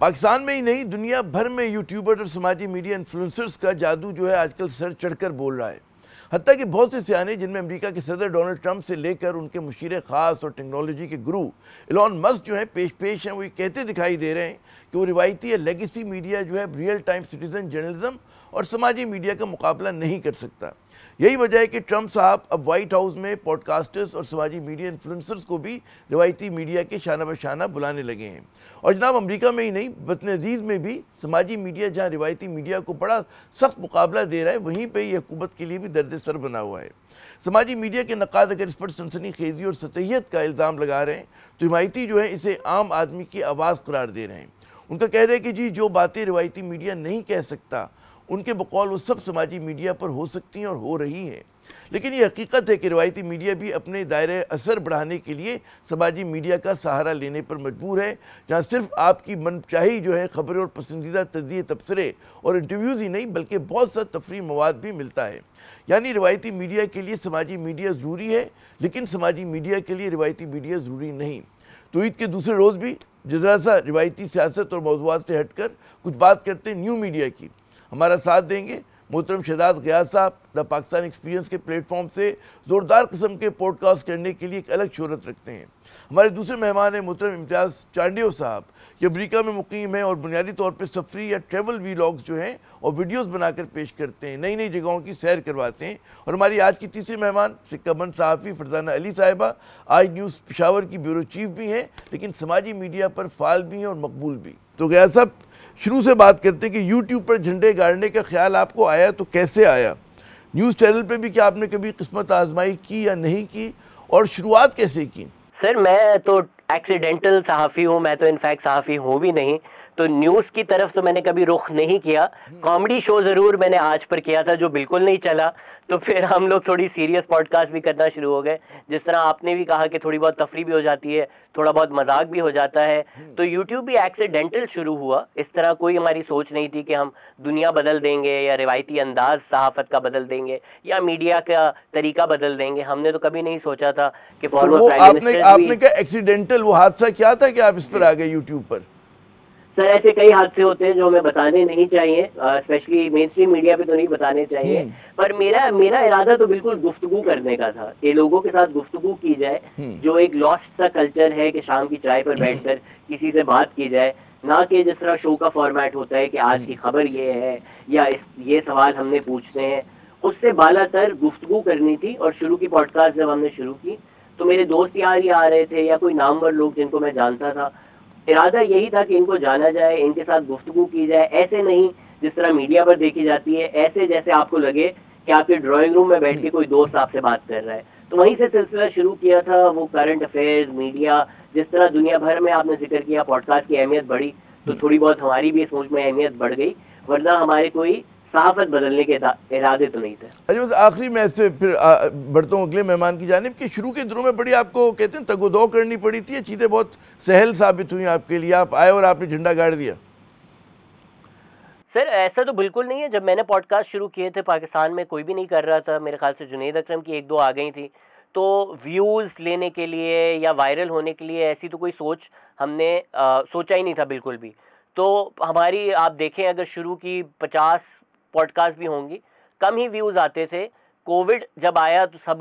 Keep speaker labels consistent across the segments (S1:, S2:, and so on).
S1: पाकिस्तान में ही नहीं दुनिया भर में यूट्यूबर और समाजी मीडिया इन्फ्लुएंसर्स का जादू जो है आजकल सर चढ़कर बोल रहा है। हत्ता कि बहुत से सियाने जिनमें अमेरिका के सदर डोनाल्ड ट्रंप से लेकर उनके मुशीर ख़ास और टेक्नोलॉजी के गुरु एलन मस्क जो है पेश हैं, वो ये कहते दिखाई दे रहे हैं कि वो रिवायती या लेगेसी मीडिया जो है रियल टाइम सिटीजन जर्नलिज्म और समाजी मीडिया का मुकाबला नहीं कर सकता। यही वजह है कि ट्रंप साहब अब वाइट हाउस में पॉडकास्टर्स और समाजी मीडिया इन्फ्लुएंसर्स को भी रिवायती मीडिया के शाना बशाना बुलाने लगे हैं। और जनाब अमेरिका में ही नहीं बदनज़ीर में भी समाजी मीडिया जहां रिवायती मीडिया को बड़ा सख्त मुकाबला दे रहा है, वहीं पर यह हुकूमत के लिए भी दर्द सर बना हुआ है। समाजी मीडिया के नक़ाद अगर इस पर सनसनीखेज़ी और सतहियत का इल्ज़ाम लगा रहे हैं तो हिमायती जो है इसे आम आदमी की आवाज़ करार दे रहे हैं। उनका कह रहे हैं कि जी जो बातें रिवायती मीडिया नहीं कह सकता उनके बकौल वो सब समाजी मीडिया पर हो सकती हैं और हो रही हैं। लेकिन ये हकीकत है कि रिवायती मीडिया भी अपने दायरे असर बढ़ाने के लिए समाजी मीडिया का सहारा लेने पर मजबूर है, जहाँ सिर्फ आपकी मनचाही जो है ख़बरें और पसंदीदा तज़किये तबसरे और इंटरव्यूज़ ही नहीं बल्कि बहुत सा तफरी मवाद भी मिलता है। यानी रिवायती मीडिया के लिए समाजी मीडिया ज़रूरी है, लेकिन समाजी मीडिया के लिए रिवायती मीडिया ज़रूरी नहीं। तो ईद के दूसरे रोज़ भी जरा सा रिवायती सियासत और मौज़ूआत से हटकर कुछ बात करते हैं न्यू मीडिया की। हमारा साथ देंगे मोहतरम शहजाद ग़ियास साहब, द पाकिस्तान एक्सपीरियंस के प्लेटफॉर्म से ज़ोरदार किस्म के पॉडकास्ट करने के लिए एक अलग शोहरत रखते हैं। हमारे दूसरे मेहमान हैं मोहतरम इम्तियाज़ चांडियो साहब, जो अमरीका में मुकीम हैं और बुनियादी तौर पर सफरी या ट्रेवल वीलॉग्स जो हैं और वीडियोज़ बनाकर पेश करते हैं, नई नई जगहों की सैर करवाते हैं। और हमारी आज की तीसरी मेहमान सिक्काबंद सहाफ़ी फरजाना अली साहिबा, आज न्यूज़ पेशावर की ब्यूरो चीफ भी हैं, लेकिन समाजी मीडिया पर फ़ाल भी हैं और मकबूल भी। तो ग़ियास साहब शुरू से बात करते हैं कि यूट्यूब पर झंडे गाड़ने का ख्याल आपको आया तो कैसे आया? न्यूज़ चैनल पे भी क्या आपने कभी किस्मत आजमाई की या नहीं की, और शुरुआत कैसे की?
S2: सर मैं तो एक्सीडेंटल सहाफ़ी हूँ, मैं तो इनफैक्ट सहाफ़ी हूँ भी नहीं, तो न्यूज़ की तरफ तो मैंने कभी रुख नहीं किया। कॉमेडी शो ज़रूर मैंने आज पर किया था जो बिल्कुल नहीं चला, तो फिर हम लोग थोड़ी सीरियस पॉडकास्ट भी करना शुरू हो गए। जिस तरह आपने भी कहा कि थोड़ी बहुत तफरी भी हो जाती है, थोड़ा बहुत मजाक भी हो जाता है, तो यूट्यूब भी एक्सीडेंटल शुरू हुआ। इस तरह कोई हमारी सोच नहीं थी कि हम दुनिया बदल देंगे या रिवायती अंदाज सहाफ़त का बदल देंगे या मीडिया का तरीका बदल देंगे। हमने तो कभी नहीं सोचा था कि फॉर्मर प्राइम मिनिस्टर
S1: आपने क्या एक्सीडेंटल वो हादसा क्या था कि आप इस पर आ गए यूट्यूब पर?
S2: सर ऐसे कई हादसे होते हैं जो हमें बताने नहीं चाहिए, स्पेशली मेन स्ट्रीम मीडिया पे तो नहीं बताने चाहिए, पर मेरा इरादा तो बिल्कुल गुफ्तगू करने का था कि लोगों के साथ गुफ्तगू की जाए। जो एक लॉस्ट सा कल्चर है कि शाम की चाय पर बैठकर किसी से बात की जाए, ना कि जिस तरह शो का फॉर्मेट होता है कि आज की खबर ये है या ये सवाल हमने पूछने हैं, उससे बालातर गुफ्तगू करनी थी। और शुरू की पॉडकास्ट जब हमने शुरू की तो मेरे दोस्त यार ही आ रहे थे या कोई नामवर लोग जिनको मैं जानता था। इरादा यही था कि इनको जाना जाए, इनके साथ गुफ्तगू की जाए, ऐसे नहीं जिस तरह मीडिया पर देखी जाती है, ऐसे जैसे आपको लगे कि आपके ड्राइंग रूम में बैठ के कोई दोस्त आपसे बात कर रहा है। तो वहीं से सिलसिला शुरू किया था। वो करंट अफेयर्स, मीडिया, जिस तरह दुनिया भर में आपने जिक्र किया पॉडकास्ट की अहमियत बढ़ी, तो थोड़ी बहुत हमारी भी इस मुल्क में अहमियत बढ़ गई, वरना हमारे कोई सहाफत बदलने के इरादे तो नहीं थे।
S1: अच्छा, बस आखिरी में ऐसे फिर बढ़ता हूँ अगले मेहमान की जानिब कि शुरू के दिनों में बड़ी आपको कहते हैं तगोदो करनी पड़ी थी, चीज़ें बहुत सहल साबित हुई आपके लिए, आप आए और आपने झंडा गाड़ दिया?
S2: सर ऐसा तो बिल्कुल नहीं है। जब मैंने पॉडकास्ट शुरू किए थे पाकिस्तान में कोई भी नहीं कर रहा था, मेरे ख्याल से जुनैद अकरम की एक दो आ गई थी, तो व्यूज़ लेने के लिए या वायरल होने के लिए ऐसी तो कोई सोच हमने सोचा ही नहीं था बिल्कुल भी। तो हमारी आप देखें अगर शुरू की 50 पॉडकास्ट भी होंगी, कम ही व्यूज़ आते थे। कोविड जब आया तो सब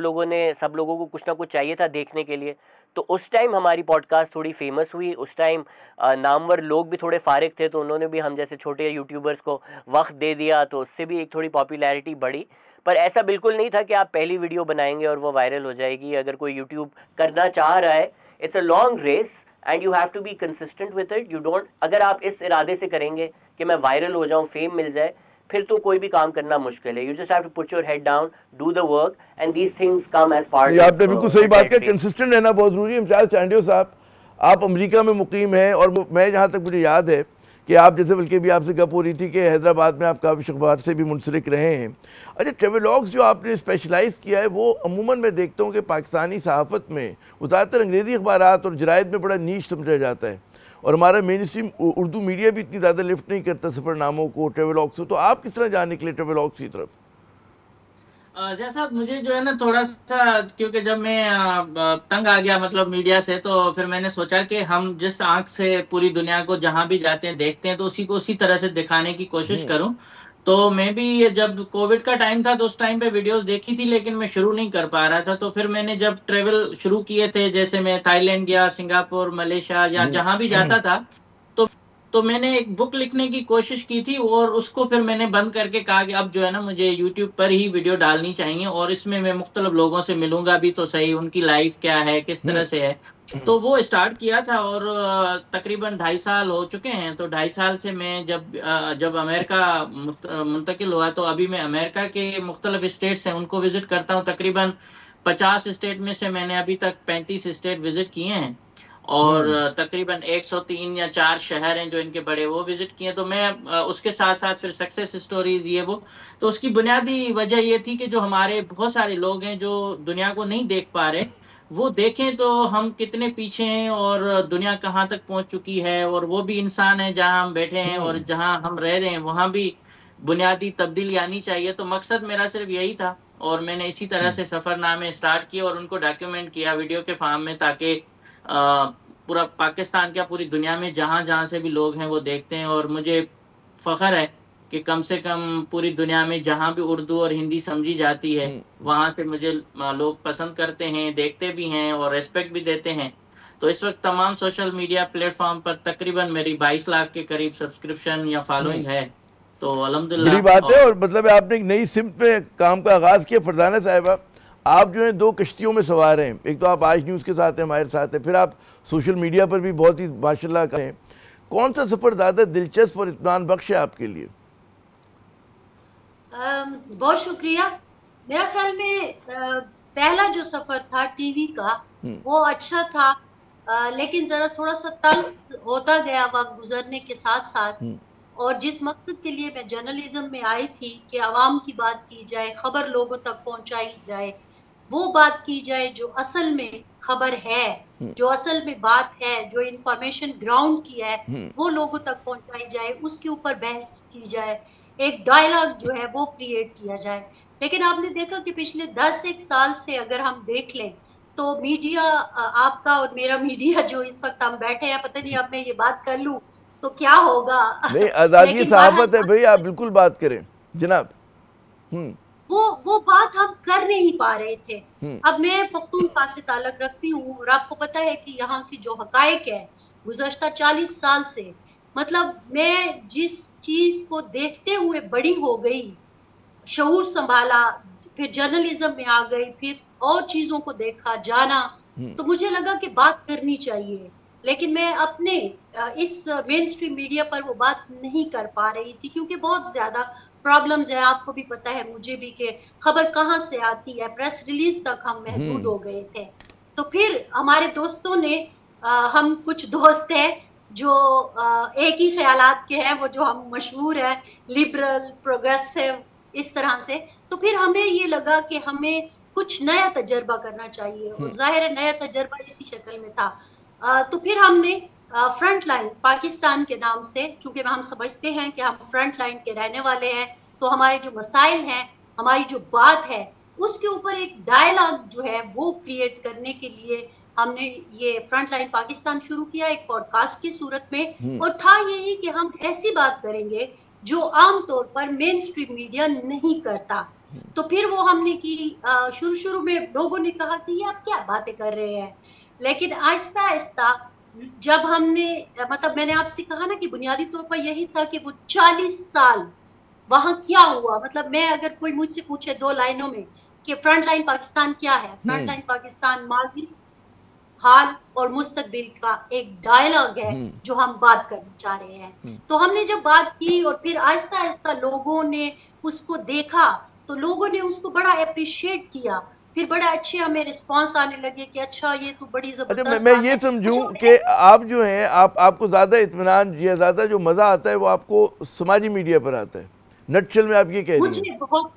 S2: लोगों को कुछ ना कुछ चाहिए था देखने के लिए, तो उस टाइम हमारी पॉडकास्ट थोड़ी फेमस हुई। उस टाइम नामवर लोग भी थोड़े फारिग थे, तो उन्होंने भी हम जैसे छोटे यूट्यूबर्स को वक्त दे दिया, तो उससे भी एक थोड़ी पॉपुलैरिटी बढ़ी। पर ऐसा बिल्कुल नहीं था कि आप पहली वीडियो बनाएंगे और वो वायरल हो जाएगी। अगर कोई यूट्यूब करना चाह रहा है, it's a long race and you have to be consistent with it. You don't, अगर आप इस इरादे से करेंगे कि मैं वायरल हो जाऊँ, फेम मिल जाए, फिर तो कोई भी काम करना मुश्किल है। You just have to put your head down, do the work and these things come as part.
S1: आपने बिल्कुल सही बात किया, कंसिस्टेंट रहना बहुत जरूरी है। इम्तियाज़ चांडियो साहब, आप अमेरिका में मुकीम हैं और मैं जहाँ तक मुझे याद है कि आप जैसे बल्कि भी आपसे गप हो रही थी कि हैदराबाद में आप काफ़ी अखबार से भी मुंसलिक रहे हैं। अच्छा, ट्रेवलॉग्स जो आपने स्पेशलाइज़ किया है वो अमूमन मैं देखता हूँ कि पाकिस्तानी सहाफ़त में वो ज़्यादातर अंग्रेज़ी अखबारात और जराइद में बड़ा नीश समझा जाता है, और हमारा मेन स्ट्रीम उर्दू मीडिया भी इतनी ज़्यादा लिफ्ट नहीं करता सफ़रनामों को, ट्रेवलॉग्स को। तो आप किस तरह जाने के लिए ट्रेवलॉग्स की तरफ?
S3: जैसा साहब मुझे जो है ना थोड़ा सा, क्योंकि जब मैं तंग आ गया मतलब मीडिया से, तो फिर मैंने सोचा कि हम जिस आंख से पूरी दुनिया को जहां भी जाते हैं देखते हैं तो उसी को उसी तरह से दिखाने की कोशिश करूं। तो मैं भी जब कोविड का टाइम था तो उस टाइम पे वीडियोस देखी थी, लेकिन मैं शुरू नहीं कर पा रहा था। तो फिर मैंने जब ट्रेवल शुरू किए थे, जैसे मैं थाईलैंड गया, सिंगापुर, मलेशिया या जहां भी जाता था, तो तो मैंने एक बुक लिखने की कोशिश की थी, और उसको फिर मैंने बंद करके कहा कि अब जो है ना मुझे यूट्यूब पर ही वीडियो डालनी चाहिए, और इसमें मैं मुख्तलिफ लोगों से मिलूंगा भी तो सही, उनकी लाइफ क्या है, किस तरह से है। तो वो स्टार्ट किया था, और तकरीबन 2.5 साल हो चुके हैं। तो 2.5 साल से मैं जब अमेरिका मुंतकिल हुआ, तो अभी मैं अमेरिका के मुख्तलिफ स्टेट्स हैं उनको विजिट करता हूँ। तकरीबन 50 स्टेट में से मैंने अभी तक 35 स्टेट विजिट किए हैं, और तकरीबन 103 या 4 शहर हैं जो इनके बड़े, वो विजिट किए। तो मैं उसके साथ साथ फिर सक्सेस स्टोरीज ये वो, तो उसकी बुनियादी वजह ये थी कि जो हमारे बहुत सारे लोग हैं जो दुनिया को नहीं देख पा रहे, वो देखें तो हम कितने पीछे हैं और दुनिया कहाँ तक पहुंच चुकी है, और वो भी इंसान है जहां हम बैठे हैं और जहां हम रह रहे हैं वहां भी बुनियादी तब्दीली आनी चाहिए। तो मकसद मेरा सिर्फ यही था, और मैंने इसी तरह से सफरनामे स्टार्ट किए और उनको डॉक्यूमेंट किया वीडियो के फॉर्म में, ताकि पूरा पाकिस्तान क्या पूरी दुनिया में जहां जहां से भी लोग हैं वो देखते हैं। और मुझे फख्र है कि कम से कम पूरी दुनिया में जहां भी उर्दू और हिंदी समझी जाती है वहां से मुझे लोग पसंद करते हैं, देखते भी हैं और रेस्पेक्ट भी देते हैं। तो इस वक्त तमाम सोशल मीडिया प्लेटफॉर्म पर तकरीबन मेरी 22 लाख के करीब सब्सक्रिप्शन या फॉलोइंग है। तो अल्हम्दुलिल्लाह
S1: बड़ी बात है। और मतलब आपने एक नई सिमत पे काम का आगाज़ किया। फरजाना साहिबा, आप जो है 2 कश्तियों में सवार हैं। एक तो आप आज न्यूज़ के साथ हैं, हमारे साथ हैं, फिर आप सोशल मीडिया पर भी बहुत ही माशाल्लाह करें। कौन सा सफ़र ज़्यादा दिलचस्प और इत्मीनान बख्श है आपके लिए?
S4: बहुत शुक्रिया। मेरा ख्याल में पहला जो सफ़र था टीवी का वो अच्छा था, लेकिन ज़रा थोड़ा सा तंग होता गया वक्त गुजरने के साथ साथ। और जिस मकसद के लिए मैं जर्नलिज्म में आई थी कि आवाम की बात की जाए, खबर लोगों तक पहुंचाई जाए, वो बात की जाए जो असल में खबर है, जो असल में बात है, जो इंफॉर्मेशन ग्राउंड की है वो लोगों तक पहुंचाई जाए, उसके ऊपर बहस की जाए, एक डायलॉग जो है वो क्रिएट किया जाए। लेकिन आपने देखा कि पिछले 10-1 साल से अगर हम देख लें तो मीडिया, आपका और मेरा मीडिया जो इस वक्त हम बैठे हैं, पता नहीं अब मैं ये बात कर लूं तो क्या होगा।
S1: नहीं, आज़ादी सहाफ़त है भाई, आप बिल्कुल बात करें जनाब।
S4: वो बात हम कर नहीं पा रहे थे। अब मैं पख्तूनख्वा से ताल्लुक रखती हूँ और आपको पता है कि यहाँ की जो हकायक है गुज़श्ता 40 साल से, मतलब मैं जिस चीज़ को देखते हुए बड़ी हो गई, शऊर संभाला, फिर जर्नलिज्म में आ गई, फिर और चीज़ों को देखा जाना, तो मुझे लगा कि बात करनी चाहिए। लेकिन मैं अपने इस मेन स्ट्रीम मीडिया पर वो बात नहीं कर पा रही थी क्योंकि बहुत ज़्यादा प्रॉब्लम्स है। आपको भी पता है, मुझे भी, कि खबर कहाँ से आती है, प्रेस रिलीज तक हम महदूद हो गए थे। तो फिर हमारे दोस्तों ने, हम कुछ दोस्त हैं जो एक ही ख्यालात के हैं, वो जो हम मशहूर है लिबरल, प्रोग्रेसिव, इस तरह से। तो फिर हमें ये लगा कि हमें कुछ नया तजर्बा करना चाहिए, और जाहिर है नया तजर्बा इसी शक्ल में था। तो फिर हमने फ्रंट लाइन पाकिस्तान के नाम से, चूंकि हम समझते हैं कि हम फ्रंट लाइन के रहने वाले हैं, तो हमारे जो मसाइल हैं, हमारी जो बात है, उसके ऊपर एक डायलॉग जो है वो क्रिएट करने के लिए हमने ये फ्रंट लाइन पाकिस्तान शुरू किया, एक पॉडकास्ट की सूरत में। और था यही कि हम ऐसी बात करेंगे जो आमतौर पर मेन स्ट्रीम मीडिया नहीं करता। तो फिर वो हमने की। शुरू में लोगों ने कहा कि ये आप क्या बातें कर रहे हैं, लेकिन आहिस्ता आहिस्ता जब हमने, मतलब मैंने आपसे कहा ना कि बुनियादी तौर पर यही था कि वो 40 साल वहाँ क्या हुआ। मतलब मैं, अगर कोई मुझसे पूछे 2 लाइनों में कि फ्रंट लाइन पाकिस्तान क्या है, फ्रंट लाइन पाकिस्तान माजी, हाल और मुस्तकबिल का एक डायलॉग है जो हम बात करना चाह रहे हैं। तो हमने जब बात की और फिर आहिस्ता आहिस्ता लोगों ने उसको देखा, तो लोगों ने उसको बड़ा अप्रिशिएट किया, फिर बड़े अच्छे हमें रिस्पांस आने लगे कि अच्छा ये तो बड़ी जबरदस्त।
S1: अच्छा, मैं ये समझूं कि आप जो हैं, आपको ज़्यादा इत्मीनान या ज़्यादा जो मज़ा आता है वो आपको समाजी मीडिया पर आता है। नटशल में आप ये कह रही हैं।
S4: मुझे बहुत,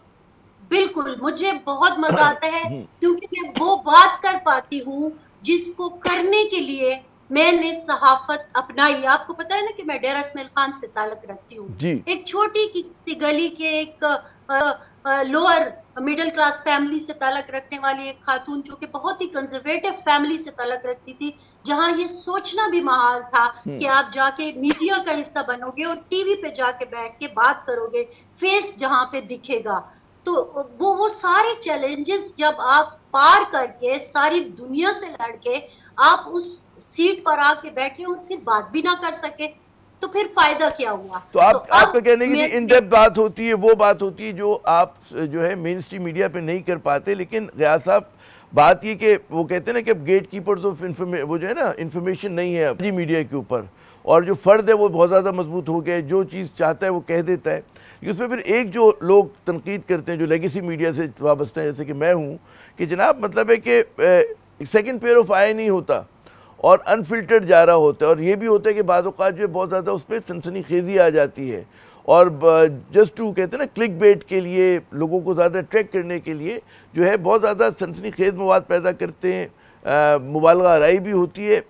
S4: बिल्कुल मुझे बहुत मजा आता है क्योंकि मैं वो बात कर पाती हूँ जिसको करने के लिए मैंने सहाफत अपनाई। आपको पता है ना कि मैं डेरा इस्माइल खान से ताल्लुक रखती हूँ, एक छोटी सी गली के एक लोअर मिडिल क्लास फैमिली से ताल्लुक रखने वाली एक खातून जो कि बहुत ही कंजर्वेटिव फैमिली से ताल्लुक रखती थी, जहां ये सोचना भी महाल था कि आप जाके मीडिया का हिस्सा बनोगे और टीवी पे जाके बैठ के बात करोगे, फेस जहां पे दिखेगा। तो वो सारे चैलेंजेस जब आप पार करके सारी दुनिया से लड़के आप उस सीट पर आके बैठे और फिर बात भी ना कर सके, तो फिर फायदा क्या हुआ?
S1: तो आपका कहने की इन डेप्थ बात होती है, वो बात होती है जो आप जो है मेन स्ट्रीम मीडिया पे नहीं कर पाते। लेकिन गयास साहब, बात ये कि वो कहते हैं ना कि अब गेट कीपर्स ऑफ वो जो है ना इंफॉर्मेशन नहीं है अब जी मीडिया के ऊपर, और जो फ़र्द है वो बहुत ज़्यादा मजबूत हो गया है, जो चीज़ चाहता है वो कह देता है। उसमें फिर एक जो लोग तनकीद करते हैं जो लेगेसी मीडिया से वाबस्ता है, जैसे कि मैं हूँ, कि जनाब मतलब है कि सेकेंड पेयर ऑफ आई नहीं होता और अनफिल्टर्ड जा रहा होता है, और ये भी होता है कि बाज़ औक़ात जो है बहुत ज़्यादा उस पर सनसनीखेज़ी आ जाती है, और जस्ट टू कहते हैं ना क्लिक बेट के लिए, लोगों को ज़्यादा अट्रैक्ट करने के लिए जो है बहुत ज़्यादा सनसनीखेज़ मवाद पैदा करते हैं, मुबालगा आराई भी होती है।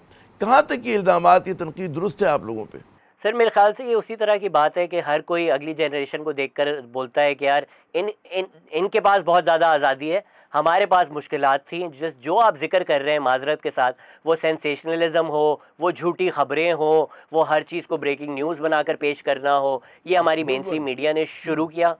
S1: कहाँ तक ये इल्ज़ामात, ये तनकीद दुरुस्त है आप लोगों पे?
S2: सर मेरे ख्याल से ये उसी तरह की बात है कि हर कोई अगली जनरेशन को देखकर बोलता है कि यार इनके पास बहुत ज़्यादा आज़ादी है, हमारे पास मुश्किलात थी। जो आप जिक्र कर रहे हैं माजरत के साथ, वो सेंसेशनलिज्म हो, वो झूठी खबरें हो, वो हर चीज़ को ब्रेकिंग न्यूज़ बनाकर पेश करना हो, ये हमारी मेन स्ट्रीम मीडिया ने शुरू किया।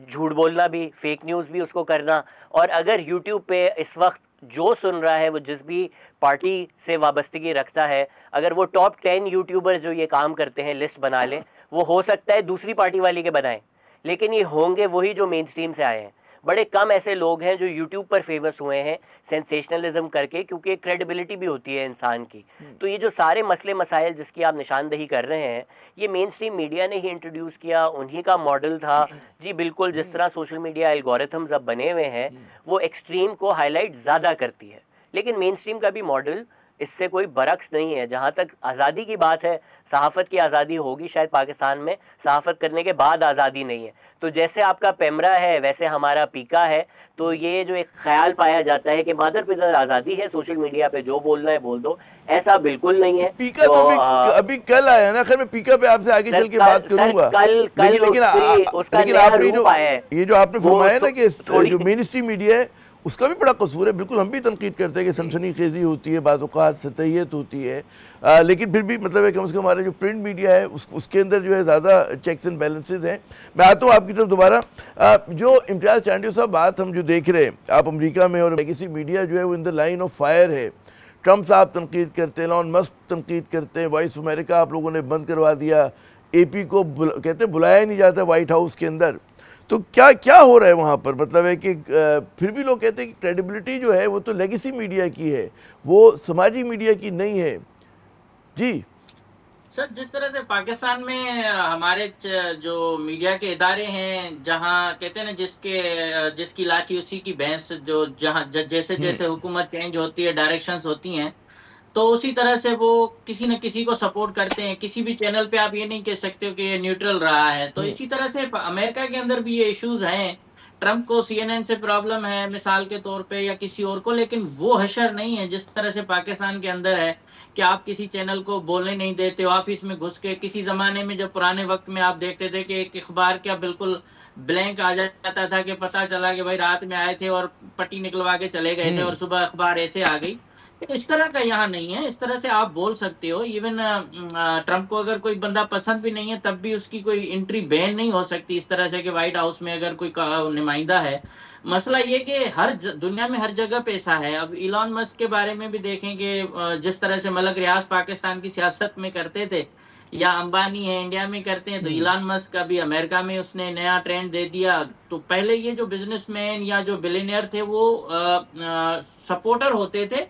S2: झूठ बोलना भी, फेक न्यूज़ भी उसको करना। और अगर यूट्यूब पे इस वक्त जो सुन रहा है वो जिस भी पार्टी से वाबस्तगी रखता है, अगर वो टॉप 10 यूट्यूबर जो ये काम करते हैं लिस्ट बना लें, वो हो सकता है दूसरी पार्टी वाले के बनाएं, लेकिन ये होंगे वही जो मेन स्ट्रीम से आए हैं। बड़े कम ऐसे लोग हैं जो यूट्यूब पर फेमस हुए हैं सेंसेशनलिज्म करके, क्योंकि क्रेडिबिलिटी भी होती है इंसान की। तो ये जो सारे मसले मसाइल जिसकी आप निशानदही कर रहे हैं, ये मेन स्ट्रीम मीडिया ने ही इंट्रोड्यूस किया, उन्हीं का मॉडल था। जी बिल्कुल, जिस तरह सोशल मीडिया एल्गोरिथम्स अब बने हुए हैं वो एक्सट्रीम को हाईलाइट ज़्यादा करती है, लेकिन मेन स्ट्रीम का भी मॉडल इससे कोई बरक्स नहीं है। जहाँ तक आज़ादी की बात है, सहाफ़त की आज़ादी होगी शायद पाकिस्तान में, सहाफ़त करने के बाद आज़ादी नहीं है। तो जैसे आपका पेमरा है वैसे हमारा पीका है। तो ये जो एक ख्याल पाया जाता है कि मादर पिदर आज़ादी है, सोशल मीडिया पे जो बोलना है बोल दो, ऐसा बिल्कुल नहीं है।
S1: पीका तो अभी कल आया ना, खैर मैं पीका पे आपसे आगे चल के बात करूंगा। लेकिन ये जो आपने फरमाया ना कि जो मेन स्ट्रीम मीडिया है उसका भी बड़ा कसूर है। बिल्कुल हम भी तनकीद करते हैं कि सनसनीखेज़ी होती है, बाज़ औक़ात सतहियत होती है, लेकिन फिर भी मतलब है कम से कम हमारा जो प्रिंट मीडिया है उसके अंदर जो है ज़्यादा चेक्स एंड बैलेंसेस हैं। मैं आता हूँ आपकी तरफ दोबारा। जो इम्तियाज़ चांडियो साहब बात हम जो देख रहे हैं, आप अमेरिका में, और लेगेसी मीडिया जो है वो in the line of fire है। ट्रम्प साहब तनकीद करते हैं, एलन मस्क तनकीद करते हैं, वॉइस ऑफ अमेरिका आप लोगों ने बंद करवा दिया, AP को कहते हैं बुलाया नहीं जाता वाइट हाउस के अंदर। तो क्या क्या हो रहा है वहाँ पर? मतलब है कि फिर भी लोग कहते हैं कि क्रेडिबिलिटी जो है वो तो लेगेसी मीडिया की है, वो समाजी मीडिया की नहीं है। जी
S3: सर, जिस तरह से पाकिस्तान में हमारे जो मीडिया के इदारे हैं, जहाँ कहते हैं ना जिसकी लाठी उसी की भैंस, जो जहाँ जैसे जैसे हुकूमत चेंज होती है, डायरेक्शंस होती हैं, तो उसी तरह से वो किसी न किसी को सपोर्ट करते हैं। किसी भी चैनल पे आप ये नहीं कह सकते हो कि ये न्यूट्रल रहा है। तो इसी तरह से अमेरिका के अंदर भी ये इश्यूज हैं। ट्रम्प को CNN से प्रॉब्लम है मिसाल के तौर पे, या किसी और को, लेकिन वो हशर नहीं है जिस तरह से पाकिस्तान के अंदर है कि आप किसी चैनल को बोलने नहीं देते हो, ऑफिस में घुस के। किसी जमाने में जब पुराने वक्त में आप देखते थे कि एक अखबार क्या बिल्कुल ब्लैंक आ जाता था कि पता चला कि भाई रात में आए थे और पट्टी निकलवा के चले गए थे और सुबह अखबार ऐसे आ गई। इस तरह का यहाँ नहीं है। इस तरह से आप बोल सकते हो। इवन ट्रम्प को अगर कोई बंदा पसंद भी नहीं है तब भी उसकी कोई एंट्री बैन नहीं हो सकती इस तरह से कि व्हाइट हाउस में अगर कोई नुमाइंदा है। मसला ये कि दुनिया में हर जगह पैसा है। अब इलॉन मस्क के बारे में भी देखेंगे, जिस तरह से मलक रियाज पाकिस्तान की सियासत में करते थे, या अंबानी है इंडिया में करते हैं, तो इलॉन मस्क अभी अमेरिका में उसने नया ट्रेंड दे दिया। तो पहले ये जो बिजनेसमैन या जो बिलियनियर थे वो सपोर्टर होते थे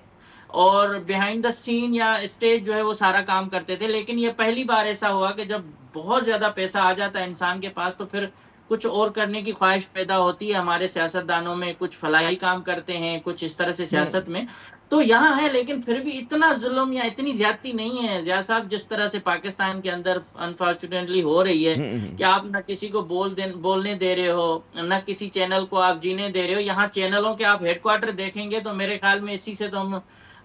S3: और बिहाइंड द सीन या स्टेज जो है वो सारा काम करते थे। लेकिन ये पहली बार ऐसा हुआ कि जब बहुत ज्यादा पैसा आ जाता है इंसान के पास तो फिर कुछ और करने की ख्वाहिश पैदा होती है हमारे सियासतदानों में। कुछ फलाही काम करते हैं, कुछ इस तरह से सियासत में तो यहाँ है। लेकिन फिर भी इतना जुल्म या इतनी ज्यादती नहीं है जिया साहब जिस तरह से पाकिस्तान के अंदर अनफॉर्चुनेटली हो रही है कि आप न किसी को बोलने दे रहे हो, न किसी चैनल को आप जीने दे रहे हो। यहाँ चैनलों के आप हेडक्वार्टर देखेंगे तो मेरे ख्याल में इसी से तो हम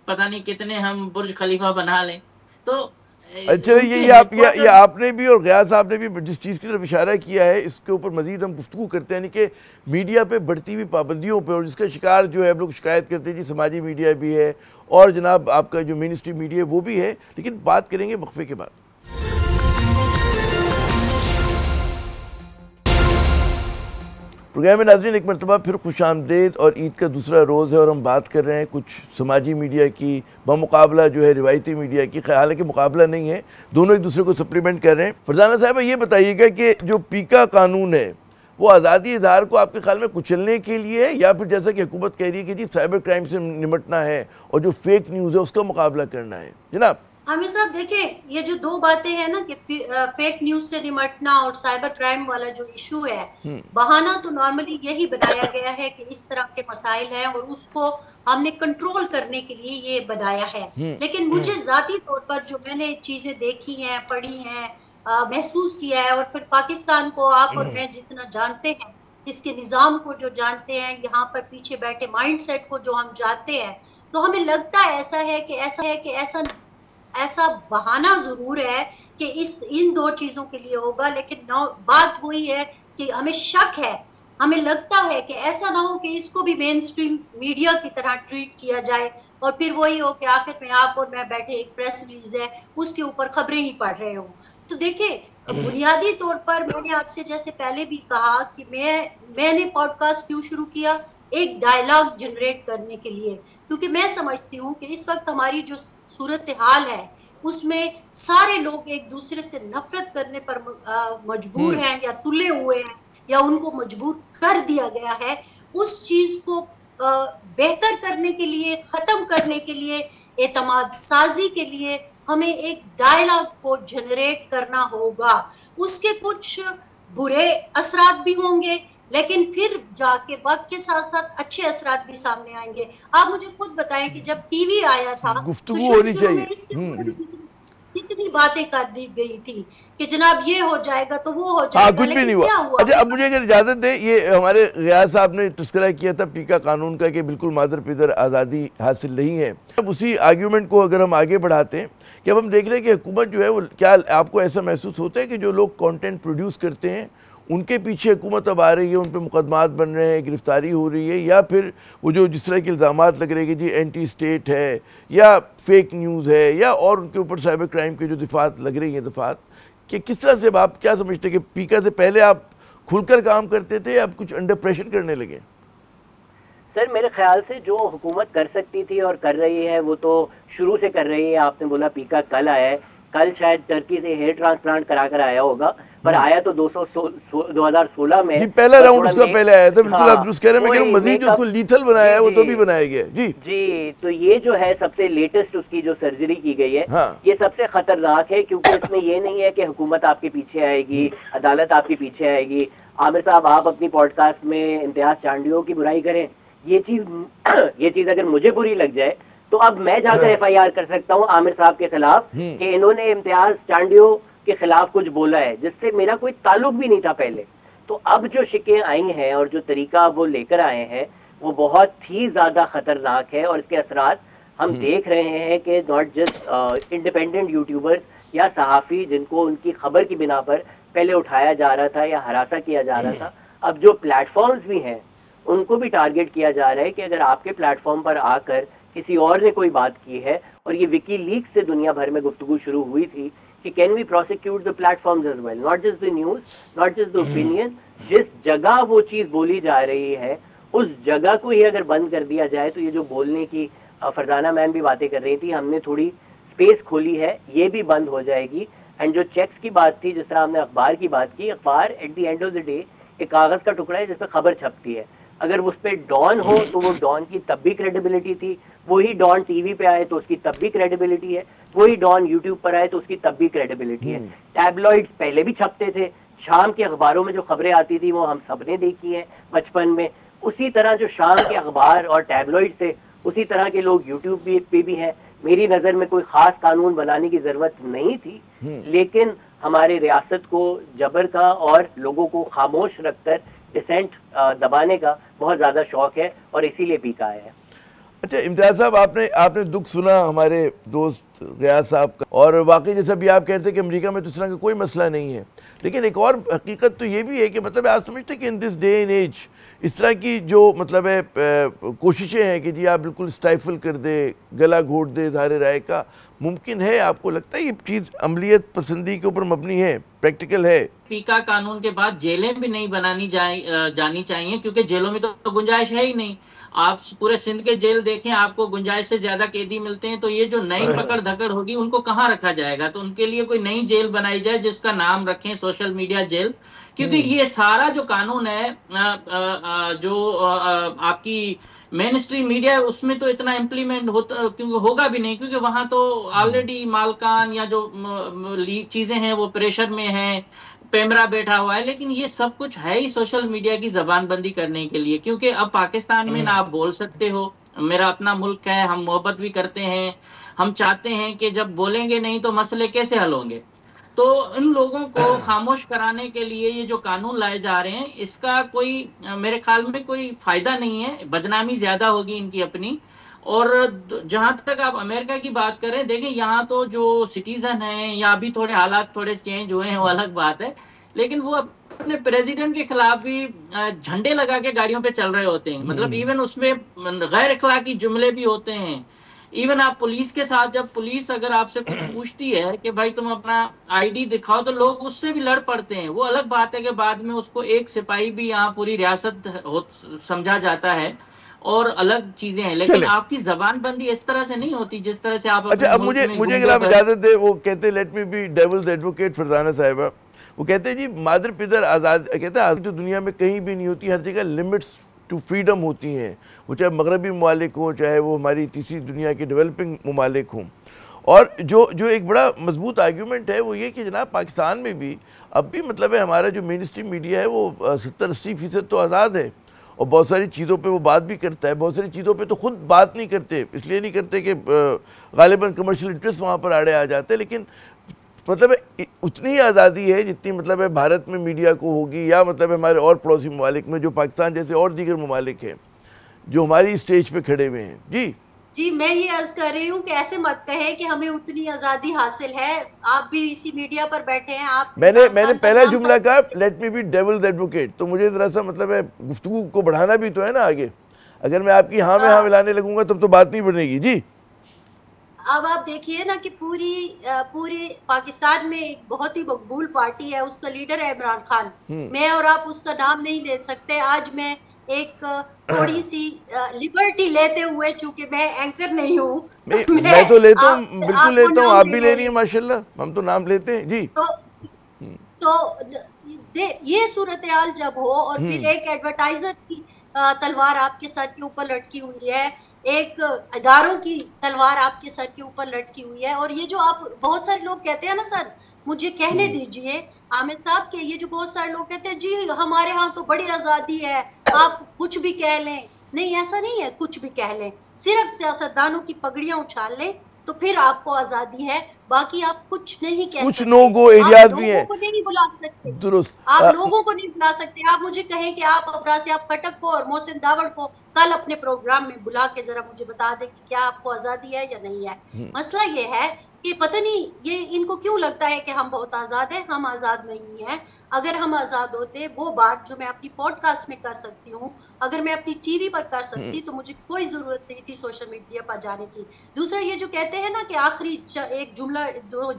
S3: पता नहीं कितने हम बुर्ज खलीफा बना लें। तो
S1: अच्छा, ये आपने भी और गयास साहब ने भी जिस चीज़ की तरफ इशारा किया है, इसके ऊपर मजीद हम गुफ्तगू करते हैं, यानी कि मीडिया पे बढ़ती हुई पाबंदियों पे, और जिसका शिकार जो है हम लोग शिकायत करते हैं जी, समाजी मीडिया भी है और जनाब आपका जो मेन स्ट्रीम मीडिया है वो भी है, लेकिन बात करेंगे वक्फे के बाद। प्रोग्राम में नाज़रीन एक मरतबा फिर खुश आमदेद, और ईद का दूसरा रोज़ है और हम बात कर रहे हैं कुछ समाजी मीडिया की बमुकाबला जो है रिवायती मीडिया की। हालांकि मुकाबला नहीं है, दोनों एक दूसरे को सप्लीमेंट कर रहे हैं। फरजाना साहब ये बताइएगा कि जो पीका कानून है वो आज़ादी इजहार को आपके ख्याल में कुचलने के लिए है, या फिर जैसा कि हुकूमत कह रही है कि जी साइबर क्राइम से निमटना है और जो फेक न्यूज़ है उसका मुकाबला करना है? जनाब
S4: आमिर साहब देखें, ये जो दो बातें हैं ना कि फेक न्यूज से निमटना और साइबर क्राइम वाला जो इशू है, बहाना तो नॉर्मली यही बनाया गया है कि इस तरह के मसाइल हैं और उसको हमने कंट्रोल करने के लिए ये बनाया है। लेकिन मुझे जाती तौर पर जो मैंने चीजें देखी हैं, पढ़ी हैं, महसूस किया है, और फिर पाकिस्तान को आप और मैं जितना जानते हैं, इसके निज़ाम को जो जानते हैं, यहाँ पर पीछे बैठे माइंडसेट को जो हम जानते हैं, तो हमें लगता है ऐसा ऐसा बहाना जरूर है कि इन दो चीजों के लिए होगा। लेकिन बात वही है कि हमें शक है, हमें लगता है कि ऐसा ना हो कि इसको भी मेन स्ट्रीम मीडिया की तरह ट्रीट किया जाए और फिर वही हो कि आखिर में आप और मैं बैठे एक प्रेस रिलीज है उसके ऊपर खबरें ही पढ़ रहे हो। तो देखिए, बुनियादी तौर पर मैंने आपसे जैसे पहले भी कहा कि मैंने पॉडकास्ट क्यों शुरू किया, एक डायलॉग जनरेट करने के लिए, क्योंकि मैं समझती हूँ कि इस वक्त हमारी जो सूरत हाल है उसमें सारे लोग एक दूसरे से नफरत करने पर मजबूर हैं या तुले हुए हैं या उनको मजबूर कर दिया गया है। उस चीज को बेहतर करने के लिए, खत्म करने के लिए, एतमाद साजी के लिए हमें एक डायलॉग को जनरेट करना होगा। उसके कुछ बुरे असरात भी होंगे, लेकिन फिर जाके वक्त के साथ साथ अच्छे असरात भी सामने आएंगे। आप मुझे खुद बताएं कि जब टीवी आया था
S1: गुफ्तगू होनी चाहिए,
S4: कितनी बातें कर दी गई थी कि जनाब ये हो जाएगा तो वो हो जाएगा,
S1: कुछ भी नहीं हुआ। अच्छा, अब मुझे अगर इजाजत दे, ये हमारे गयास साहब ने तस्करा किया था पीका कानून का कि बिल्कुल मादर पिदर आज़ादी हासिल नहीं है। अब उसी आर्ग्यूमेंट को अगर हम आगे बढ़ाते हैं कि अब हम देख रहे हैं कि हुकूमत जो है वो, क्या आपको ऐसा महसूस होता है कि जो लोग कंटेंट प्रोड्यूस करते हैं उनके पीछे हुकूमत अब आ रही है, उन पर मुकदमात बन रहे हैं, गिरफ्तारी हो रही है, या फिर वो जो जिस तरह के इल्ज़ामात लग रहे हैं कि जी एंटी स्टेट है या फेक न्यूज़ है, या और उनके ऊपर साइबर क्राइम के जो दफात लग रही हैं दफात, कि किस तरह से आप क्या समझते हैं कि पीका से पहले आप खुलकर काम करते थे या आप कुछ अंडर प्रेशर करने लगे?
S2: सर मेरे ख्याल से जो हुकूमत कर सकती थी और कर रही है वो तो शुरू से कर रही है। आपने बोला पीका कल आया है, कल शायद टर्की से हेयर ट्रांसप्लांट करा कर आया होगा, पर आया तो 2016 में
S1: पहला राउंड उसका पहले आया था। बिल्कुल आप कह रहे हैं, मैं मजीद जो उसको लीथल बनाया है वो तो भी बनाया गया
S2: जी। तो ये जो है सबसे लेटेस्ट उसकी जो सर्जरी की गई है, ये सबसे खतरनाक है, क्योंकि इसमें ये नहीं है कि हुकूमत आपके पीछे आएगी, अदालत आपके पीछे आएगी। आमिर साहब, आप अपनी पॉडकास्ट में इम्तियाज चांडियो की बुराई करें, ये चीज अगर मुझे बुरी लग जाए तो अब मैं जाकर FIR कर सकता हूँ आमिर साहब के खिलाफ कि इन्होंने इम्तियाज चांडियो के खिलाफ कुछ बोला है जिससे मेरा कोई ताल्लुक भी नहीं था पहले। तो अब जो शिकें आई हैं और जो तरीका वो लेकर आए हैं वो बहुत ही ज़्यादा ख़तरनाक है, और इसके असरात हम देख रहे हैं कि नॉट जस्ट इंडिपेंडेंट यूट्यूबर्स या सहाफ़ी जिनको उनकी खबर की बिना पर पहले उठाया जा रहा था या हरासा किया जा रहा था, अब जो प्लेटफॉर्म्स भी हैं उनको भी टारगेट किया जा रहा है कि अगर आपके प्लेटफॉर्म पर आकर किसी और ने कोई बात की है, और ये विकीलीक्स से दुनिया भर में गुफ्तगू शुरू हुई थी कि can we prosecute the platforms as well, not just the news, not just the opinion. जिस जगह वो चीज़ बोली जा रही है उस जगह को ही अगर बंद कर दिया जाए तो ये जो बोलने की फरजाना मैम भी बातें कर रही थी, हमने थोड़ी स्पेस खोली है, ये भी बंद हो जाएगी। एंड जो चेक्स की बात थी, जिस तरह हमने अखबार की बात की, अखबार at the end of the day एक कागज़ का टुकड़ा है जिस पर खबर छपती है। अगर उस पर डॉन हो तो वो डॉन की तब भी क्रेडिबिलिटी थी, वही डॉन टीवी पे आए तो उसकी तब भी क्रेडिबिलिटी है, वही डॉन यूट्यूब पर आए तो उसकी तब भी क्रेडिबिलिटी है। टैबलॉइड्स पहले भी छपते थे, शाम के अखबारों में जो खबरें आती थी वो हम सब ने देखी हैं बचपन में। उसी तरह जो शाम के अखबार और टैबलॉइड्स थे उसी तरह के लोग यूट्यूब पे भी हैं। मेरी नज़र में कोई ख़ास कानून बनाने की ज़रूरत नहीं थी, लेकिन हमारे रियासत को जबर का और लोगों को खामोश रखकर डिसेंट दबाने का बहुत ज़्यादा शौक़ है और इसीलिए पीका आया है।
S1: अच्छा इम्तियाज साहब, आपने दुख सुना हमारे दोस्त गयास साहब का, और वाकई जैसा भी आप कहते हैं कि अमेरिका में तो इस तरह का कोई मसला नहीं है, लेकिन एक और हकीकत तो ये भी है कि मतलब आप समझते हैं कि in this day and age इस तरह की जो मतलब है कोशिशें हैं कि जी आप बिल्कुल स्टाइफल कर दे, गला घोट दे इज़हार राय का, मुमकिन है? आपको लगता है ये चीज़ अमलियत पसंदी के ऊपर मबनी है, प्रैक्टिकल है?
S3: पीका कानून के बाद जेलें भी नहीं बनानी जानी चाहिए, क्योंकि जेलों में तो गुंजाइश है ही नहीं। आप पूरे सिंध के जेल देखें, आपको गुंजाइश से ज्यादा कैदी मिलते हैं, तो ये जो नई पकड़ धकड़ होगी उनको कहाँ रखा जाएगा? तो उनके लिए कोई नई जेल बनाई जाए जिसका नाम रखें सोशल मीडिया जेल, क्योंकि ये सारा जो कानून है जो आपकी मेन स्ट्रीम मीडिया है उसमें तो इतना इम्प्लीमेंट होता, क्योंकि होगा भी नहीं, क्योंकि वहां तो ऑलरेडी मालकान या जो चीजें हैं वो प्रेशर में हैं, पैमरा बैठा हुआ है। लेकिन ये सब कुछ है ही सोशल मीडिया की जबानबंदी करने के लिए, क्योंकि अब पाकिस्तान में ना आप बोल सकते हो, मेरा अपना मुल्क है, हम मोहब्बत भी करते हैं, हम चाहते हैं कि जब बोलेंगे नहीं तो मसले कैसे हल होंगे। तो इन लोगों को खामोश कराने के लिए ये जो कानून लाए जा रहे हैं, इसका कोई मेरे ख्याल में कोई फायदा नहीं है, बदनामी ज्यादा होगी इनकी अपनी। और जहां तक आप अमेरिका की बात करें, देखें यहाँ तो जो सिटीजन हैं, या भी थोड़े हालात थोड़े चेंज हुए हैं वो अलग बात है, लेकिन वो अपने प्रेसिडेंट के खिलाफ भी झंडे लगा के गाड़ियों पे चल रहे होते हैं। मतलब इवन उसमें गैर अखलाकी जुमले भी होते हैं। इवन आप पुलिस के साथ, जब पुलिस अगर आपसे कुछ पूछती है कि भाई तुम अपना आईडी दिखाओ, तो लोग उससे भी लड़ पड़ते हैं। वो अलग बात है कि बाद में उसको एक सिपाही भी यहाँ पूरी रियासत समझा जाता है और अलग चीजें हैं, लेकिन आपकी जबानबंदी इस तरह से नहीं होती जिस तरह से आप।
S1: अच्छा, अब मुझे अगर आप इजाजत दे, वो कहते let me be devil's advocate Farzana साहिबा, वो कहते हैं जी मादर पितर आज़ाद, कहते हैं आज़ादी तो दुनिया में कहीं भी नहीं होती, हर जगह लिमिट्स टू फ्रीडम होती हैं, वो चाहे मगरबी ममालिक हों, चाहे वो हमारी तीसरी दुनिया के डेवलपिंग ममालिक हों। और जो एक बड़ा मजबूत आर्ग्यूमेंट है वो ये कि जनाब पाकिस्तान में भी अब भी मतलब है हमारा जो मेन स्ट्रीम मीडिया है वो 70-80% तो आज़ाद है, और बहुत सारी चीज़ों पे वो बात भी करता है, बहुत सारी चीज़ों पे तो खुद बात नहीं करते, इसलिए नहीं करते कि गालिबन कमर्शियल इंटरेस्ट वहाँ पर आड़े आ जाते हैं। लेकिन मतलब उतनी ही आज़ादी है जितनी मतलब है भारत में मीडिया को होगी, या मतलब हमारे और पड़ोसी ममालिक में, जो पाकिस्तान जैसे और दीगर ममालिक हैं जो हमारी स्टेज पे खड़े हुए हैं। जी
S4: मैं ये अर्ज कर रही हूँ कि ऐसे मत कहे कि हमें उतनी आज़ादी हासिल है, आप भी इसी मीडिया पर बैठे हैं। आप मैंने
S1: पहला जुमला कहा let me be devil's advocate, तो मुझे जरा सा मतलब है गुफ्तगू को बढ़ाना भी तो है ना आगे। अगर मैं आपकी हाँ में हाँ मिलाने लगूंगा तब तो बात नहीं बनेगी। जी
S4: अब आप देखिए ना कि पूरे पाकिस्तान में एक बहुत ही मकबूल पार्टी है, उसका लीडर है इमरान खान। मैं और आप उसका नाम नहीं ले सकते। आज मैं एक थोड़ी सी लिबर्टी लेते हुए, चूंकि मैं एंकर नहीं हूँ,
S1: मैं तो लेता हूँ, बिल्कुल लेता हूँ, आप भी ले रही हैं माशाल्लाह, हम तो नाम लेते हैं। जी
S4: तो ये सूरत हाल जब हो और फिर एक एडवर्टाइजर की तलवार आपके सर के ऊपर लटकी हुई है, एक इदारों की तलवार आपके सर के ऊपर लटकी हुई है, और ये जो आप बहुत सारे लोग कहते हैं ना, सर मुझे कहने दीजिए आमिर साहब के, ये जो बहुत सारे लोग कहते हैं जी हमारे यहाँ तो बड़ी आज़ादी है, आप कुछ भी कह लें। नहीं, ऐसा नहीं है कुछ भी कह लें, सिर्फ सियासतदानों की पगड़ियां उछाल लें तो फिर आपको आज़ादी है, बाकी आप कुछ नहीं कह सकते।
S1: कुछ नो गो एरियाज भी हैं,
S4: लोगों को नहीं बुला सकते,
S1: दुरुस्त,
S4: आप लोगों को नहीं बुला सकते। आप मुझे कहें कि आप अफरासियाब खटक को और मोहसिन दावड़ को कल अपने प्रोग्राम में बुला के जरा मुझे बता दें कि क्या आपको आज़ादी है या नहीं है। मसला ये है कि पता नहीं ये इनको क्यों लगता है कि हम बहुत आज़ाद हैं। हम आज़ाद नहीं हैं। अगर हम आज़ाद होते, वो बात जो मैं अपनी पॉडकास्ट में कर सकती हूँ, अगर मैं अपनी टीवी पर कर सकती, तो मुझे कोई ज़रूरत नहीं थी सोशल मीडिया पर जाने की। दूसरा, ये जो कहते हैं ना कि आखिरी एक जुमला दो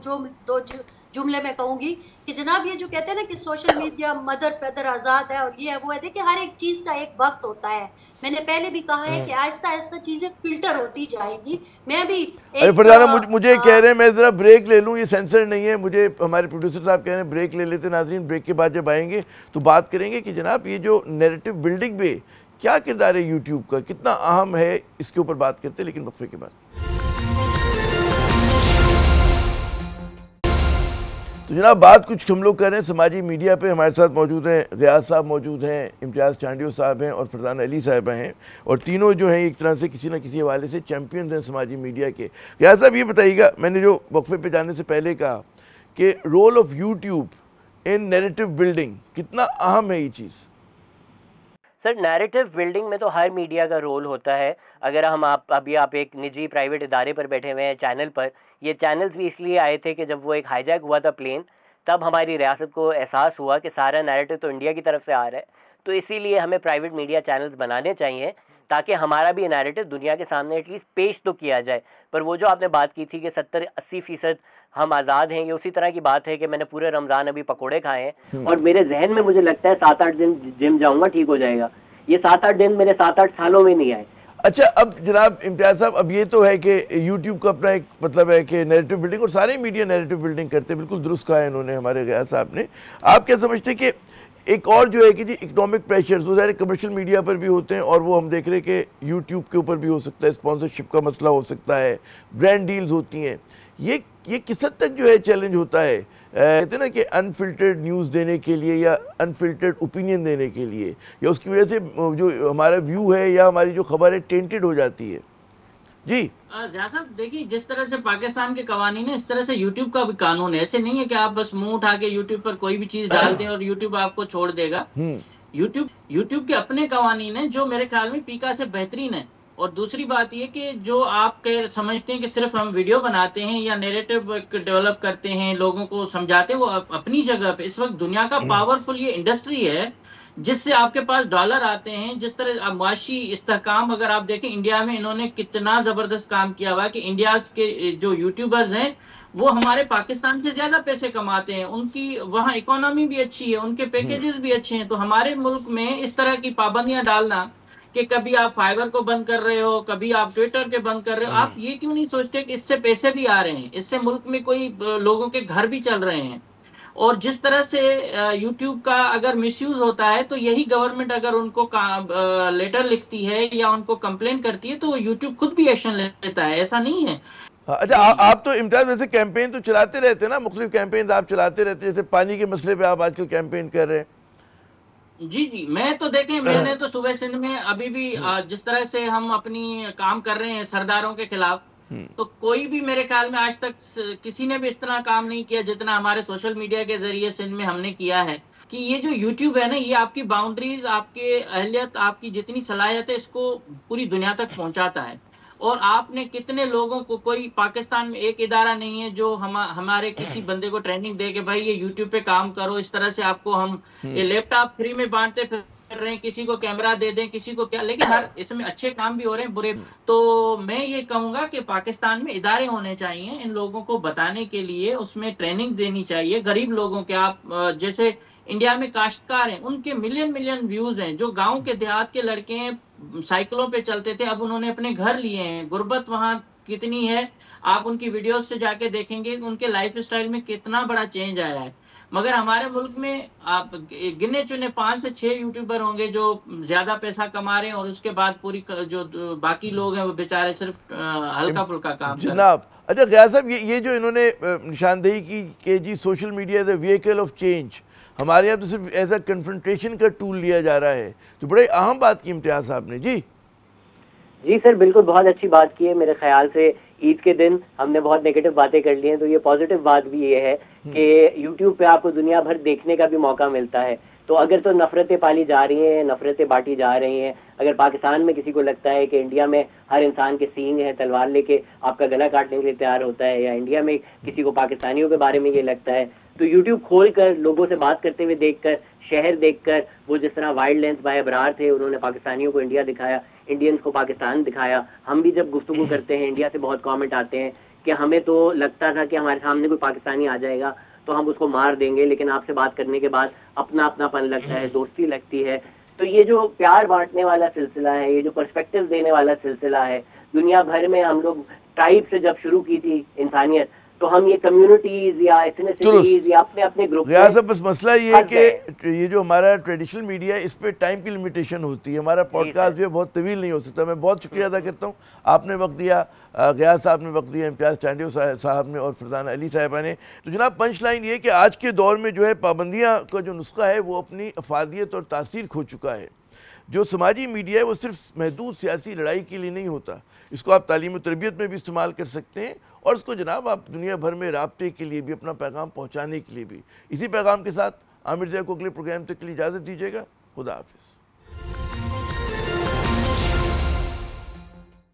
S4: जुमले में कहूँगी कि जनाब ये जो कहते हैं ना कि सोशल मीडिया मदर पैदर आज़ाद है और ये है वो है, देखिए हर एक चीज़ का एक वक्त होता है। मैंने पहले भी कहा है कि आहिस्ता आहिस्ता चीज़ें फिल्टर होती जाएगी। मैं भी
S1: फरजाना मुझे कह रहे हैं मैं ज़रा ब्रेक ले लूँ, ये सेंसर नहीं है, मुझे हमारे प्रोड्यूसर साहब कह रहे हैं ब्रेक ले लेते। नाज़रीन, ब्रेक के बाद जब आएंगे तो बात करेंगे कि जनाब ये जो नैरेटिव बिल्डिंग में क्या किरदार है यूट्यूब का, कितना अहम है, इसके ऊपर बात करते हैं, लेकिन वक्फे के बाद। तो जनाब बात कुछ हम लोग कर रहे हैं समाजी मीडिया पे। हमारे साथ मौजूद हैं गयास साहब, मौजूद हैं इम्तियाज़ चांडियो साहब हैं, और फरजाना अली साहिबा हैं, और तीनों जो हैं एक तरह से किसी न किसी हवाले से चैम्पियंस हैं समाजी मीडिया के। गयास साहब ये बताइएगा, मैंने जो वक्फे पे जाने से पहले कहा कि role of YouTube in narrative building, कितना अहम है ये चीज़?
S2: सर नैरेटिव बिल्डिंग में तो हर मीडिया का रोल होता है। अगर हम आप एक निजी प्राइवेट इदारे पर बैठे हुए हैं चैनल पर, ये चैनल्स भी इसलिए आए थे कि जब वो एक हाईजैक हुआ था प्लेन, तब हमारी रियासत को एहसास हुआ कि सारा नैरेटिव तो इंडिया की तरफ से आ रहा है, तो इसीलिए हमें प्राइवेट मीडिया चैनल्स बनाने चाहिए ताकि हमारा भी नैरेटिव दुनिया के सामने एटलीस्ट पेश तो किया जाए। पर वो जो आपने बात की थी कि 70-80% हम आज़ाद हैं, ये उसी तरह की बात है कि मैंने पूरे रमज़ान अभी पकोड़े खाए हैं और मेरे जहन में मुझे लगता है 7-8 दिन जिम जाऊँगा ठीक हो जाएगा। ये 7-8 दिन मेरे 7-8 सालों में नहीं आए।
S1: अच्छा, अब जनाब इम्तियाज़ साहब, अब ये तो है कि यूट्यूब का अपना एक मतलब है कि नैरेटिव बिल्डिंग, और सारे मीडिया नैरेटिव बिल्डिंग करते हैं, बिल्कुल दुरुस्त कहा है इन्होंने हमारे गया साहब ने। आप क्या समझते हैं कि एक और जो है कि जी इकोनॉमिक प्रेशर्स वो सारे कमर्शियल मीडिया पर भी होते हैं, और वो हम देख रहे हैं कि यूट्यूब के ऊपर भी हो सकता है, स्पॉन्सरशिप का मसला हो सकता है, ब्रांड डील्स होती हैं, ये किस हद तक जो है चैलेंज होता है, कहते हैं ना कि अनफिल्टर्ड न्यूज़ देने के लिए या अनफिल्टर्ड ओपिनियन देने के लिए, या उसकी वजह से जो हमारा व्यू है या हमारी जो खबर है टेंटेड हो जाती है। जी
S3: साहब देखिए, जिस तरह से पाकिस्तान के कानून है इस तरह से यूट्यूब का भी कानून है। ऐसे नहीं है कि आप बस मुंह उठा के यूट्यूब पर कोई भी चीज डाल दें और यूट्यूब आपको छोड़ देगा। यूट्यूब के अपने कानून है जो मेरे ख्याल में पीका से बेहतरीन है। और दूसरी बात ये कि जो आप समझते हैं कि सिर्फ हम वीडियो बनाते हैं या नैरेटिव डेवलप करते हैं, लोगों को समझाते हैं, वो अपनी जगह पे इस वक्त दुनिया का पावरफुल ये इंडस्ट्री है जिससे आपके पास डॉलर आते हैं। जिस तरह मुआशी इस्तेहकाम अगर आप देखें, इंडिया में इन्होंने कितना जबरदस्त काम किया हुआ है कि इंडिया के जो यूट्यूबर्स हैं वो हमारे पाकिस्तान से ज्यादा पैसे कमाते हैं, उनकी वहाँ इकोनॉमी भी अच्छी है, उनके पैकेजेस भी अच्छे हैं। तो हमारे मुल्क में इस तरह की पाबंदियां डालना कि कभी आप फाइबर को बंद कर रहे हो, कभी आप ट्विटर के बंद कर रहे हो, आप ये क्यों नहीं सोचते कि इससे पैसे भी आ रहे हैं, इससे मुल्क में कोई लोगों के घर भी चल रहे हैं। और जिस तरह से यूट्यूब का अगर मिसयूज होता है तो यही गवर्नमेंट अगर उनको लेटर लिखती है या उनको कंप्लेन करती है तो यूट्यूब खुद भी एक्शन लेता है, ऐसा नहीं है।
S1: अच्छा, आप तो इम्तियाज ऐसे कैंपेन तो चलाते रहते हैं ना, मुख्तलिफ कैंपेन आप चलाते रहते हैं, जैसे पानी के मसले पे आप आजकल कैंपेन कर रहे हैं।
S3: जी, मैं तो देखें, मैंने तो सुबह सिंध में अभी भी जिस तरह से हम अपनी काम कर रहे हैं सरदारों के खिलाफ, तो कोई भी मेरे ख्याल में आज तक किसी ने भी इस तरह काम नहीं किया जितना हमारे सोशल मीडिया के जरिए सिंध में हमने किया है। कि ये जो यूट्यूब है ना, ये आपकी बाउंड्रीज, आपके अहलियत, आपकी जितनी सलाहियत है, इसको पूरी दुनिया तक पहुंचाता है। और आपने कितने लोगों को, कोई पाकिस्तान में एक इदारा नहीं है जो हमारे किसी बंदे को ट्रेनिंग दे के भाई ये यूट्यूब पे काम करो, इस तरह से आपको हम ये लैपटॉप फ्री में बांटते फिर रहे हैं, किसी को कैमरा दे दें, किसी को क्या, लेकिन हर इसमें अच्छे काम भी हो रहे हैं, बुरे। तो मैं ये कहूंगा कि पाकिस्तान में इदारे होने चाहिए इन लोगों को बताने के लिए, उसमें ट्रेनिंग देनी चाहिए गरीब लोगों के। आप जैसे इंडिया में काश्तकार हैं, उनके मिलियन व्यूज हैं, जो गांव के देहात के लड़के हैं, साइकिलों पे चलते थे, अब उन्होंने अपने घर लिए हैं। गुर्बत वहां कितनी है, आप उनकी वीडियोस से जाके देखेंगे उनके लाइफ स्टाइल में कितना बड़ा चेंज आया है। मगर हमारे मुल्क में आप गिने चुने 5 से 6 यूट्यूबर होंगे जो ज्यादा पैसा कमा रहे हैं, और उसके बाद पूरी जो बाकी लोग हैं वो बेचारे सिर्फ हल्का फुल्का काम
S1: जनाब। अच्छा गया साहब, ये जो इन्होंने निशानदेही की कि जी social media is a vehicle of change, हमारे यहाँ तो सिर्फ एज अ कन्फ्रंटेशन का टूल लिया जा रहा है, तो बड़े अहम बात की इम्तियाज साहब ने।
S2: जी सर, बिल्कुल बहुत अच्छी बात की है। मेरे ख्याल से ईद के दिन हमने बहुत नेगेटिव बातें कर ली हैं, तो ये पॉजिटिव बात भी ये है कि यूट्यूब पे आपको दुनिया भर देखने का भी मौका मिलता है। तो अगर तो नफ़रतें पाली जा रही हैं, नफ़रतें बांटी जा रही हैं, अगर पाकिस्तान में किसी को लगता है कि इंडिया में हर इंसान के सींग हैं, तलवार लेके आपका गला काटने के लिए तैयार होता है, या इंडिया में किसी को पाकिस्तानियों के बारे में ये लगता है, तो यूट्यूब खोल कर लोगों से बात करते हुए देखकर, शहर देखकर, वो जिस तरह वाइल्ड लेंस भाई अबरार थे, उन्होंने पाकिस्तानियों को इंडिया दिखाया, इंडियंस को पाकिस्तान दिखाया। हम भी जब गुफ्तगू करते हैं, इंडिया से बहुत कमेंट आते हैं कि हमें तो लगता था कि हमारे सामने कोई पाकिस्तानी आ जाएगा तो हम उसको मार देंगे, लेकिन आपसे बात करने के बाद अपनापन लगता है, दोस्ती लगती है। तो ये जो प्यार बांटने वाला सिलसिला है, ये जो पर्सपेक्टिव देने वाला सिलसिला है, दुनिया भर में हम लोग ट्राइब से जब शुरू की थी इंसानियत, तो हम ये कम्युनिटीज या एथनिसिटीज या अपने अपने ग्रुप,
S1: बस मसला ये है कि ये जो हमारा ट्रेडिशनल मीडिया है, इस पे टाइम की लिमिटेशन होती है। हमारा पॉडकास्ट भी बहुत तवील नहीं हो सकता। मैं बहुत शुक्रिया अदा करता हूँ, आपने वक्त दिया, गयास साहब ने वक्त दिया, इम्तियाज़ टांडियो साहब ने और फरजाना अली साहिबा ने। तो जनाब पंच लाइन ये कि आज के दौर में जो है पाबंदियाँ का जो नुस्खा है वो अपनी अफादियत और तासीर खो चुका है। जो समाजी मीडिया है वो सिर्फ महदूद सियासी लड़ाई के लिए नहीं होता, इसको आप तालीम और तरबियत में भी इस्तेमाल कर सकते हैं, और इसको जनाब आप दुनिया भर में राब्ते के लिए भी, अपना पैगाम पहुँचाने के लिए भी। इसी पैगाम के साथ आमिर ज़ैद को अगले प्रोग्राम तक के लिए इजाज़त दीजिएगा। खुदा हाफिज़।